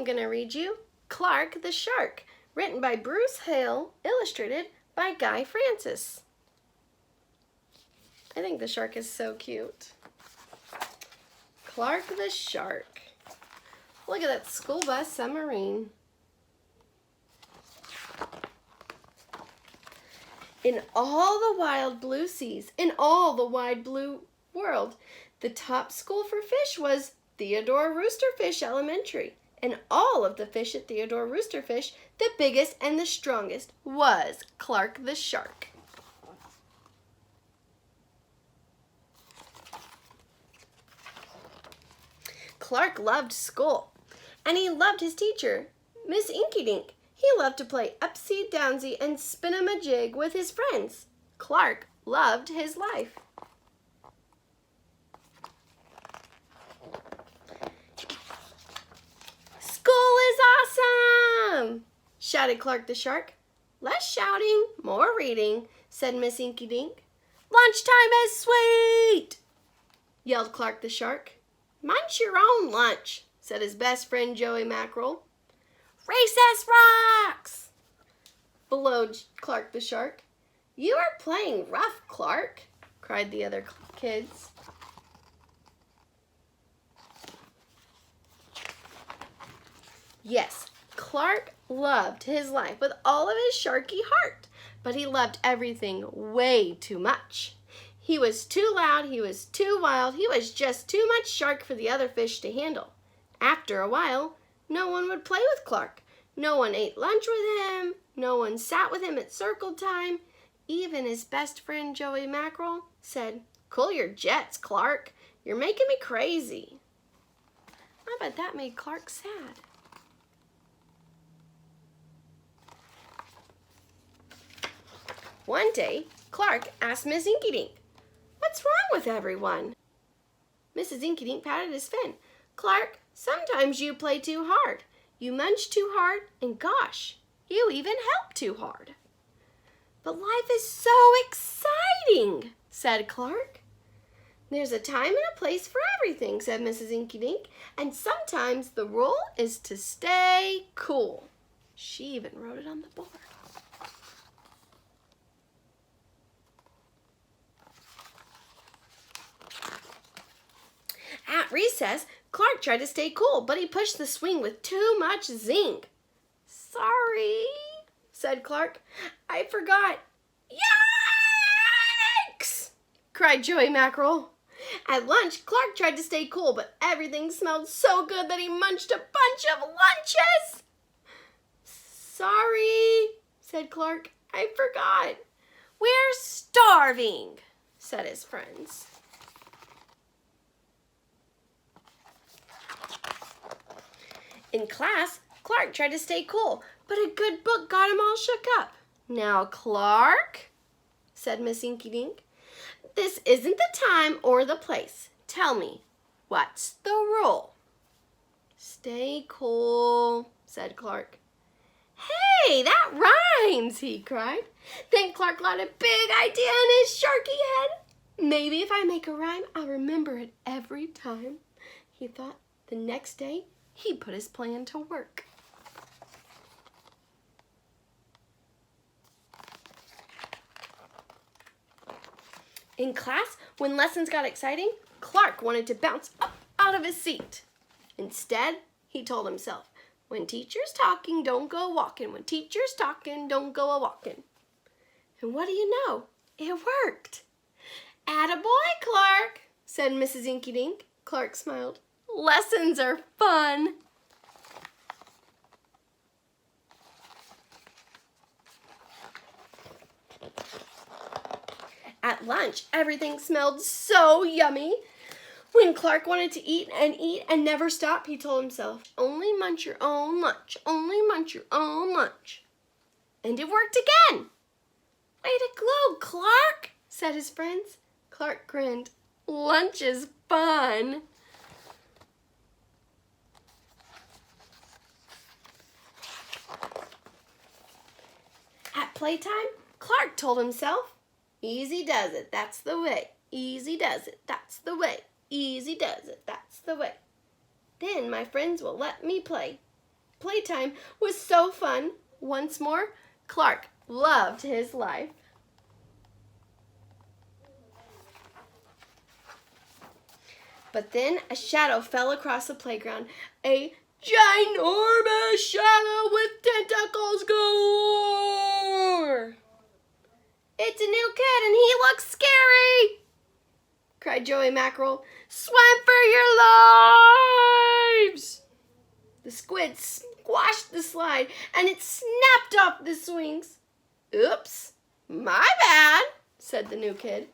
going to read you Clark the Shark, written by Bruce Hale, illustrated by Guy Francis. I think the shark is so cute. Clark the Shark. Look at that school bus submarine. In all the wild blue seas, in all the wide blue world, the top school for fish was Theodore Roosterfish Elementary. And all of the fish at Theodore Roosterfish, the biggest and the strongest was Clark the Shark. Clark loved school, and he loved his teacher, Miss Inkydink. He loved to play upsy downsy and spin-a-ma-jig with his friends. Clark loved his life. School is awesome! Shouted Clark the Shark. Less shouting, more reading, said Miss Inkydink. Lunchtime is sweet! Yelled Clark the Shark. Munch your own lunch, said his best friend Joey Mackerel. Recess rocks! Bellowed Clark the Shark. You are playing rough, Clark, cried the other kids. Yes, Clark loved his life with all of his sharky heart, but he loved everything way too much. He was too loud, he was too wild, he was just too much shark for the other fish to handle. After a while, no one would play with Clark. No one ate lunch with him. No one sat with him at circle time. Even his best friend Joey Mackerel said, "Cool your jets, Clark. You're making me crazy." I bet that made Clark sad. One day, Clark asked Miss Inkydink, "What's wrong with everyone?" Mrs. Inkydink patted his fin. "Clark, sometimes you play too hard. You munch too hard, and gosh, you even help too hard." "But life is so exciting," said Clark. "There's a time and a place for everything," said Mrs. Inkydink, "and sometimes the rule is to stay cool." She even wrote it on the board. At recess, Clark tried to stay cool, but he pushed the swing with too much zing. "Sorry," said Clark. "I forgot." "Yikes!" cried Joey Mackerel. At lunch, Clark tried to stay cool, but everything smelled so good that he munched a bunch of lunches. "Sorry," said Clark. "I forgot." "We're starving," said his friends. In class, Clark tried to stay cool, but a good book got him all shook up. "Now, Clark," said Miss Inkydink, "this isn't the time or the place. Tell me, what's the rule?" "Stay cool," said Clark. "Hey, that rhymes," he cried. Then Clark got a big idea in his sharky head. "Maybe if I make a rhyme, I'll remember it every time," he thought. The next day, he put his plan to work. In class, when lessons got exciting, Clark wanted to bounce up out of his seat. Instead, he told himself, "When teacher's talking, don't go walking. When teacher's talking, don't go a-walking." And what do you know? It worked. "Attaboy, Clark," said Mrs. Inkydink. Clark smiled. "Lessons are fun." At lunch, everything smelled so yummy. When Clark wanted to eat and never stop, he told himself, "Only munch your own lunch, only munch your own lunch." And it worked again. "Way to go, Clark," said his friends. Clark grinned. Lunch is fun. At playtime, Clark told himself, "Easy does it, that's the way. Easy does it, that's the way. Easy does it, that's the way. Then my friends will let me play. playtime was so fun. Once more, Clark loved his life. But then a shadow fell across the playground. A ginormous shadow with tentacles galore. It's a new kid and he looks scary, cried Joey Mackerel. Swim for your lives! The squid squashed the slide and it snapped off the swings. Oops, my bad, said the new kid.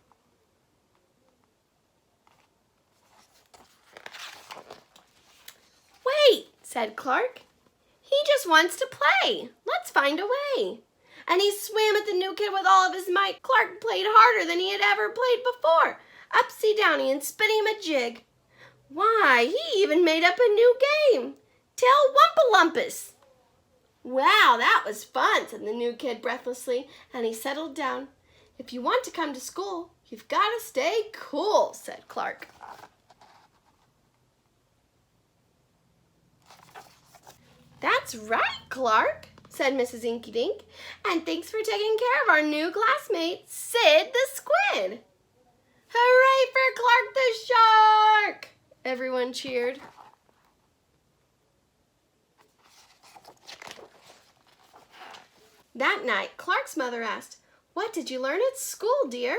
Wait, said Clark. He just wants to play. Let's find a way. And he swam at the new kid with all of his might. Clark played harder than he had ever played before. Upsy-downy and spinning him a jig. Why, he even made up a new game. Tell Wumpalumpus. Wow, that was fun, said the new kid breathlessly, and he settled down. If you want to come to school, you've got to stay cool, said Clark. That's right, Clark, said Mrs. Inky Dink, and thanks for taking care of our new classmate, Sid the Squid. Hooray for Clark the Shark! Everyone cheered. That night, Clark's mother asked, "What did you learn at school, dear?"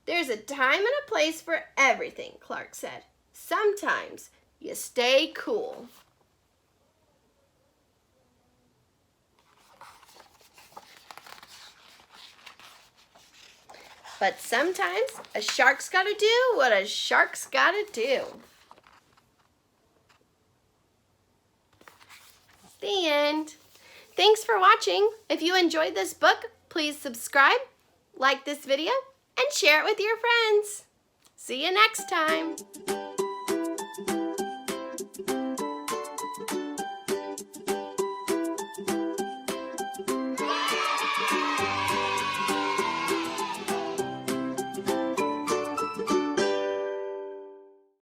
"There's a time and a place for everything," Clark said. "Sometimes you stay cool." But sometimes a shark's gotta do what a shark's gotta do. The end. Thanks for watching. If you enjoyed this book, please subscribe, like this video, and share it with your friends. See you next time.